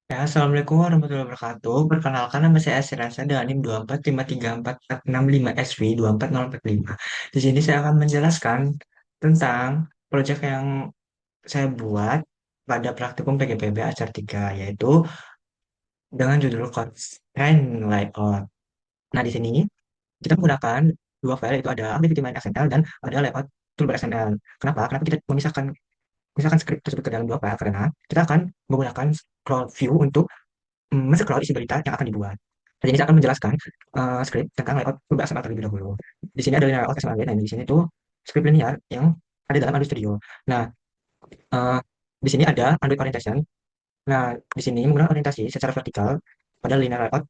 Ya, Assalamualaikum warahmatullahi wabarakatuh. Perkenalkan nama saya Asirasa dengan NIM 2453465SV 24045. Di sini saya akan menjelaskan tentang proyek yang saya buat pada praktikum PGPB Acar 3, yaitu dengan judul Constraint Layout. Nah, di sini kita menggunakan dua file, yaitu ada activity main XML dan ada layout toolbar XML. Kenapa kita memisahkan misalkan script tersebut ke dalam dua file? Karena kita akan menggunakan scroll view untuk men-scroll isi berita yang akan dibuat. Jadi ini saya akan menjelaskan script tentang layout toolbar XML terlebih dahulu. Di sini ada layout XML, dan di sini tuh script linear yang ada dalam Android Studio. Nah, eh, di sini ada Android Orientation. Nah, di sini menggunakan orientasi secara vertikal pada linear layout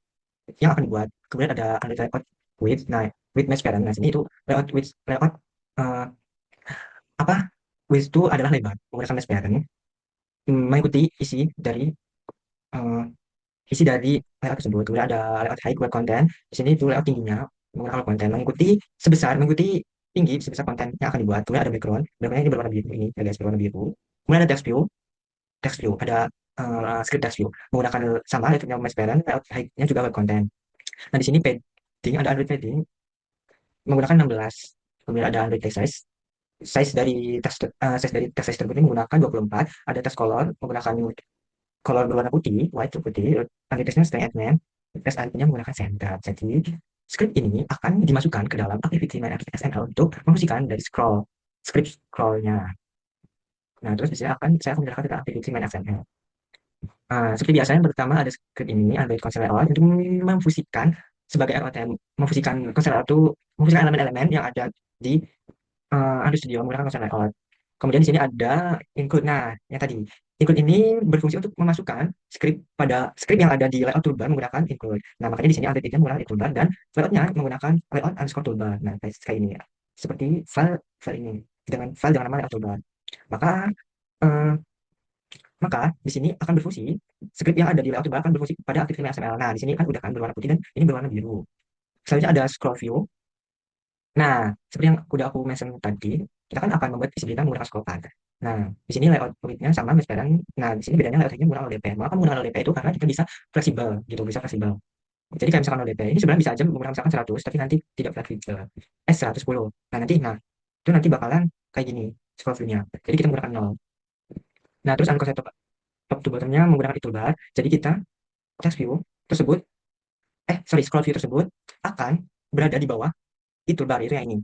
yang akan dibuat. Kemudian ada Android layout width. Nah, width match parent. Nah, sini itu layout width layout eh, apa? Width itu adalah lebar menggunakan match parent, mengikuti eh, isi dari layout tersebut. Kemudian ada layout height buat konten. Di sini itu layout tingginya menggunakan konten mengikuti tinggi sebesar konten yang akan dibuat. Kemudian ada background. Backgroundnya ini berwarna biru, ini ya guys, berwarna biru. Kemudian ada text view ada script text view menggunakan sama layoutnya match parent, layout height-nya juga web content. Nah, di sini padding, ada Android padding menggunakan 16. Kemudian ada Android text size. Size dari text size tersebut ini menggunakan 24. Ada text color menggunakan color berwarna putih, white to putih. Anti-textnya string admin, text IP-nya menggunakan center. Jadi script ini akan dimasukkan ke dalam activity main XML untuk memfungsikan dari script scrollnya. Nah, terus di sini saya akan menjelaskan tentang activity main XML. Seperti biasa, yang pertama ada script ini, Android Console Layout, untuk memfungsikan sebagai LOTM, memfungsikan Console Layout itu, memfungsikan elemen-elemen yang ada di Android Studio menggunakan Console Layout. Kemudian di sini ada include. Nah, yang tadi include ini berfungsi untuk memasukkan script yang ada di layout toolbar menggunakan include. Nah, makanya di sini Android itu menggunakan include toolbar dan layoutnya menggunakan layout underscore toolbar. Nah, kayak ini ya. Seperti file ini dengan nama layout toolbar. Maka eh, maka di sini akan berfungsi, script yang ada di layout toolbar akan berfungsi pada aktif HTML. Nah, di sini kan udah kan berwarna putih dan ini berwarna biru. Selanjutnya ada scroll view. Nah, seperti yang udah aku mention tadi, kita kan akan membuat isi berita menggunakan scroll path. Nah, di sini layout width-nya sama sekarang. Nah, di sini bedanya layout width-nya menggunakan LDP. Mengapa menggunakan LDP itu? Karena kita bisa fleksibel gitu, bisa fleksibel. Jadi kayak misalkan LDP ini sebenarnya bisa aja menggunakan misalkan 100, tapi nanti tidak fleksibel. 110. Itu nanti bakalan kayak gini scroll view-nya. Jadi kita menggunakan 0. Nah, terus unconsent top to bottom-nya menggunakan itu bar. Jadi kita text view tersebut, scroll view tersebut akan berada di bawah itu bar, itu yang ini.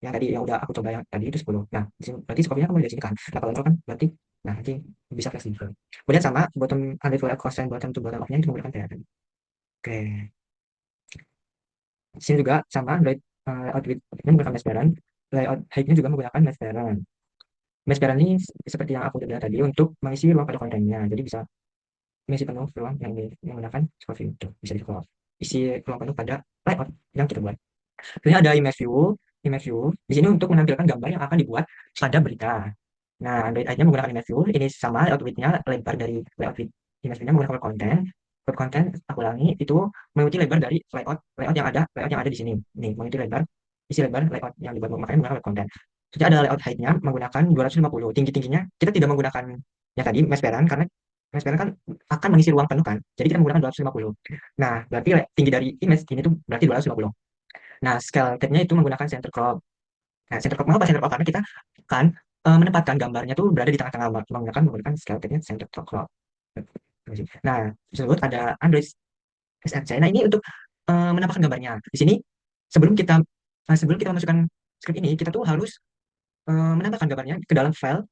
Yang tadi yang udah aku coba yang tadi itu 10. Nah, di sini berarti scroll view-nya kan mulai dari sini kan. Nah, kalau nol kan berarti nanti bisa fleksibel. Kemudian sama bottom underscore constant bottom to bottom of-nya itu menggunakan parent. Oke. Di sini juga sama layout width-nya menggunakan mesh parent, layout height-nya juga menggunakan mesh parent. Mesh parent ini seperti yang aku udah bilang tadi untuk mengisi ruang pada kontennya. Jadi bisa mengisi penuh ruang yang menggunakan scroll view itu bisa di scroll isi ruang penuh pada layout yang kita buat. Kemudian ada image view di sini untuk menampilkan gambar yang akan dibuat pada berita. Nah, Android ID-nya menggunakan image view, ini sama layout width-nya lebar dari layout width image view-nya menggunakan web content aku ulangi itu mengikuti lebar dari layout yang ada di sini. Nih, mengikuti isi lebar layout yang dibuat, makanya menggunakan web content. Jadi ada layout height-nya menggunakan 250. Tinggi-tingginya kita tidak menggunakan yang tadi mesh parent, karena mesh parent kan akan mengisi ruang penuh kan. Jadi kita menggunakan 250. Nah, berarti tinggi dari image ini tuh berarti 250. Nah, scale tab-nya itu menggunakan center crop. Nah, center crop, mengapa center crop? Karena kita akan menempatkan gambarnya tuh berada di tengah-tengah, menggunakan scale tab-nya center crop. Nah, tersebut ada Android SRC. Nah, ini untuk menampakkan gambarnya. Di sini sebelum kita memasukkan script ini, kita tuh harus menambahkan gambarnya ke dalam file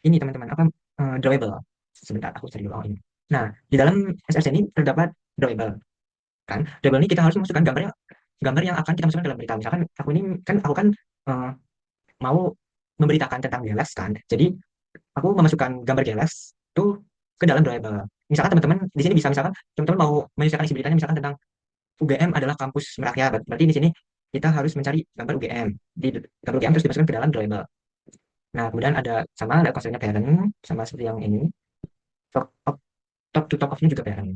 ini, teman-teman. Drawable. Sebentar, aku cari dulu. Oh, ini. Nah, di dalam SRC ini terdapat drawable. Kan? Drawable ini kita harus memasukkan gambar yang akan kita masukkan dalam berita. Misalkan aku kan eh, mau memberitakan tentang GLS kan. Jadi aku memasukkan gambar GLS itu ke dalam drawable. Misalkan teman-teman di sini bisa, misalkan teman-teman mau menyesuaikan isi beritanya misalkan tentang UGM adalah kampus merakyat. Berarti di sini kita harus mencari gambar UGM. Di gambar UGM terus dimasukkan ke dalam drawable. Nah, kemudian ada sama ada konsepnya parent sama seperti yang ini. Top, top, top to top of-nya juga parent.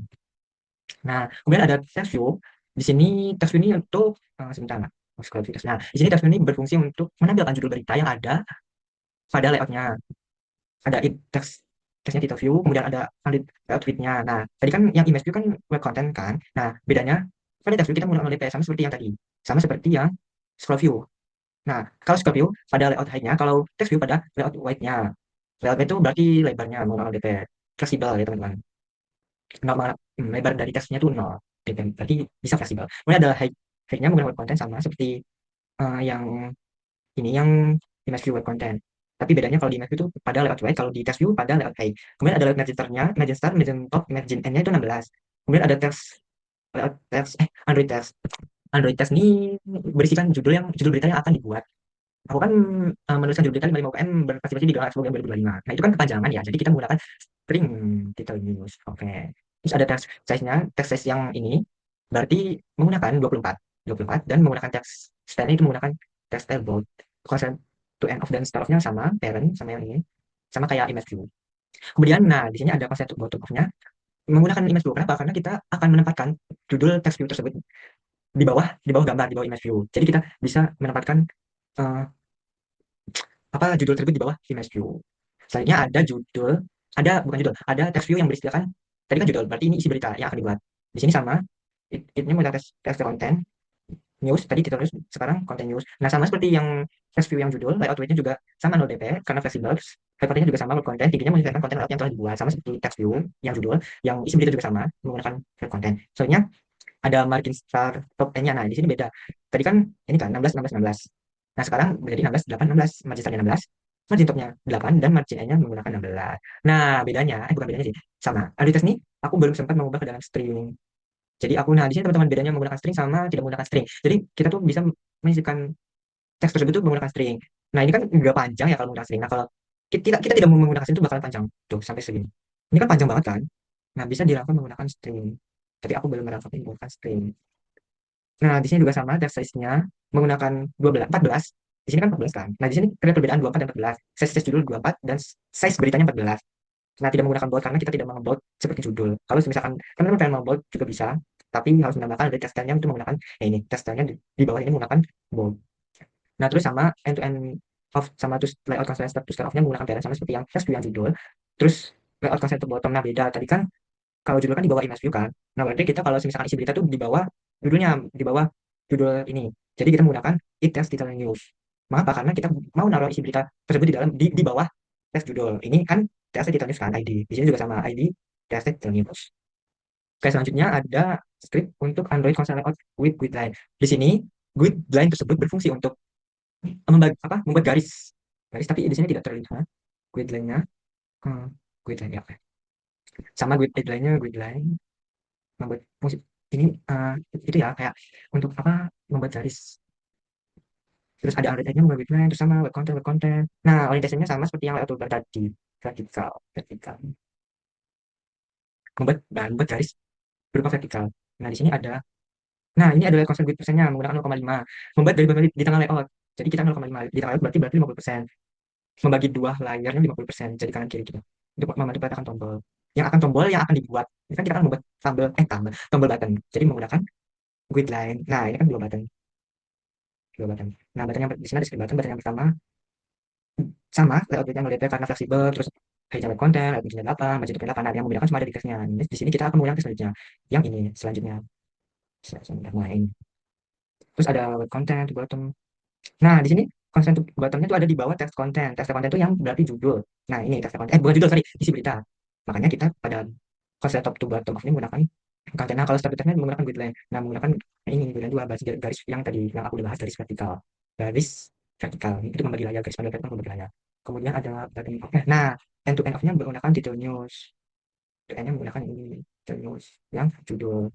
Nah, kemudian ada text view. Di sini text view ini untuk sebentar. Scroll view. Nah, di sini text view ini berfungsi untuk menampilkan judul berita yang ada pada layoutnya. Ada text. teksnya title view, kemudian ada unread layout width-nya. Nah, tadi kan yang image view kan web content kan. Nah, bedanya kan di text view kita menggunakan ODP sama seperti yang tadi. Sama seperti yang scroll view. Nah, kalau scroll view pada layout height-nya, kalau text view pada layout width-nya. Layout width itu berarti lebarnya menggunakan ODP. Fleksibel ya teman-teman. Normal, lebar dari teksnya itu 0. Berarti bisa fleksibel. Kemudian ada height-nya menggunakan web content sama seperti yang ini yang image view web content. Tapi bedanya kalau di image view itu pada layout wide, kalau di text view pada layout high. Kemudian ada layout margin-nya, margin start, margin top, margin end-nya itu 16. Kemudian ada text layout text Android text. Android text ini berisikan judul berita yang akan dibuat. Aku kan menuliskan judul berita 55 UKM berpartisipasi di Galang Expo 2025. Nah, itu kan kepanjangan ya. Jadi kita menggunakan string title news. Oke. Terus ada text size-nya, text size yang ini berarti menggunakan 24 dan menggunakan text style itu menggunakan text style bold. Consent to end of dan start of-nya sama, parent sama yang ini. Sama kayak image view. Kemudian nah di sini ada consent to bottom of-nya menggunakan image view. Kenapa? Karena kita akan menempatkan judul text view tersebut di bawah gambar, di bawah image view. Jadi kita bisa menempatkan eh, apa judul tersebut di bawah image view. Selanjutnya ada judul, ada bukan judul, ada text view yang berisikan tadi kan judul, berarti ini isi berita yang akan dibuat. Di sini sama, it-nya mau text konten, news, tadi title news, sekarang konten news. Nah sama seperti yang text view yang judul, layout width-nya juga sama 0 dp karena fleksibel. Hyperlinknya juga sama konten, tingginya menyesuaikan konten layout yang telah dibuat, sama seperti text view yang judul, yang isi berita juga sama menggunakan konten. Soalnya ada margin star top n-nya. Nah, di sini beda. Tadi kan ini kan 16 16 16. Nah, sekarang menjadi 16 8 16. Margin startnya 16, margin topnya 8 dan margin n-nya menggunakan 16. Nah, bedanya bukan bedanya sih, sama. Auditas nih aku belum sempat mengubah ke dalam string. Jadi aku nah di sini teman-teman bedanya menggunakan string sama tidak menggunakan string. Jadi kita tuh bisa mengisikan teks tersebut tuh menggunakan string. Nah, ini kan nggak panjang ya kalau menggunakan string. Nah, kalau kita tidak mau menggunakan string itu bakalan panjang. Tuh, sampai segini. Ini kan panjang banget kan? Nah, bisa dilakukan menggunakan string. Tapi aku belum melakukan menggunakan string. Nah, di sini juga sama text size-nya menggunakan 12, 14. Di sini kan 14 kan. Nah, di sini ada perbedaan 24 dan 14. Size judul 24 dan size beritanya 14. Nah, tidak menggunakan bold karena kita tidak mau bold seperti judul. Kalau misalkan teman-teman pengen mau bold juga bisa, tapi harus menambahkan dari text style-nya untuk menggunakan ini. Text style-nya di bawah ini menggunakan bold. Nah, terus sama end to end of sama terus layout constraint start to start off-nya menggunakan parent sama seperti yang text view yang judul. Terus layout constraint to bottom nah beda. Tadi kan kalau judul kan di bawah image view kan. Nah, berarti kita kalau misalkan isi berita tuh di bawah judulnya, di bawah judul ini. Jadi kita menggunakan it tells title news. Mengapa? Karena kita mau naruh isi berita tersebut di dalam di bawah teks judul. Ini kan TLC title news kan ID. Di sini juga sama ID TLC title news. Oke, selanjutnya ada script untuk Android console layout with guideline. Di sini guideline tersebut berfungsi untuk membuat garis. Garis tapi di sini tidak terlihat guideline-nya. Hmm, guideline ya. Oke. Sama guideline-nya guideline membuat fungsi ini itu ya kayak untuk apa membuat garis terus ada orientasinya membuat guideline terus sama web content nah orientasinya sama seperti yang layout tadi vertikal vertikal membuat garis berupa vertikal. Nah di sini ada nah ini adalah constant grid persennya menggunakan 0,5 membuat dari di tengah layout jadi kita 0,5 di tengah layout berarti 50%. Membagi dua layarnya 50% jadi kanan kiri gitu untuk membantu peletakan tombol yang akan dibuat ini kan kita akan membuat tombol button jadi menggunakan grid line. Nah ini kan dua button. Nah button yang di sini ada script button yang pertama sama layoutnya ngeliatnya karena fleksibel terus hanya web konten layout bikin 8 budget 8 nah yang membedakan cuma ada di teksnya. Di sini kita akan menggunakan teks selanjutnya yang ini selanjutnya mulai ini terus ada web content di bottom. Nah di sini content bottomnya itu ada di bawah teks konten itu yang berarti judul. Nah ini teks konten bukan judul sorry isi berita. Makanya kita pada konsep top to bottom of ini menggunakan konten. Nah kalau start teksnya menggunakan grid line. Nah menggunakan ini grid line dua garis yang tadi yang aku udah bahas garis vertikal. Garis vertikal itu membagi layar garis panjang vertikal membagi layar. Kemudian ada button oke. Nah end to end of-nya menggunakan title news. Title nya menggunakan ini title news yang judul.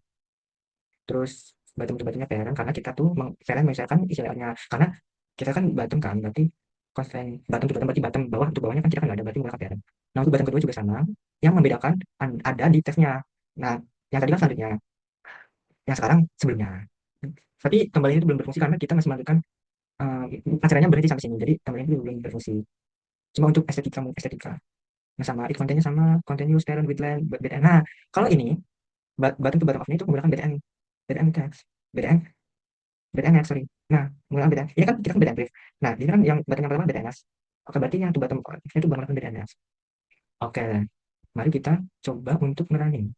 Terus bottom-nya parent karena kita tuh parent misalkan istilahnya karena kita kan bottom kan berarti constraint bottom to bottom berarti bottom bawah untuk bawahnya kan kita kan nggak ada berarti menggunakan parent. Nah untuk bottom kedua juga sama yang membedakan ada di teksnya. Nah yang tadi kan selanjutnya yang sekarang sebelumnya. Tapi tombol ini tuh belum berfungsi karena kita masih melakukan acaranya berhenti sampai sini jadi tombol ini belum berfungsi cuma untuk estetika. Nah sama it kontennya sama continuous parent with line BTN. Nah kalau ini bottom to bottom of ini itu menggunakan BTN text BTN BTN sorry. Nah menggunakan BTN ini kan kita kan BTN brief. Nah ini kan yang bottom yang pertama BTN. Oke berarti yang to bottom itu menggunakan BTN. Oke Mari kita coba untuk merunning.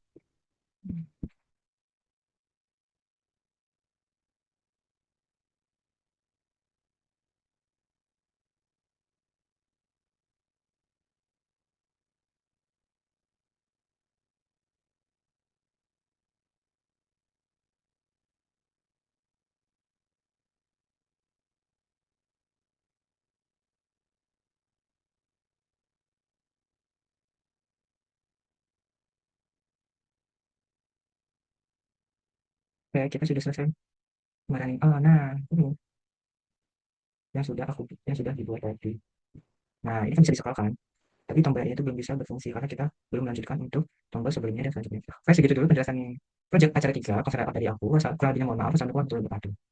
Oke, kita sudah selesai merunning. Oh, nah, ini yang sudah dibuat tadi. Nah, ini kan bisa disekolahkan. Tapi tombol ini itu belum bisa berfungsi karena kita belum melanjutkan untuk tombol sebelumnya dan selanjutnya. Oke, segitu dulu penjelasan project acara 3 konser dari aku. Kurang lebihnya mohon maaf. Wassalamualaikum warahmatullahi wabarakatuh.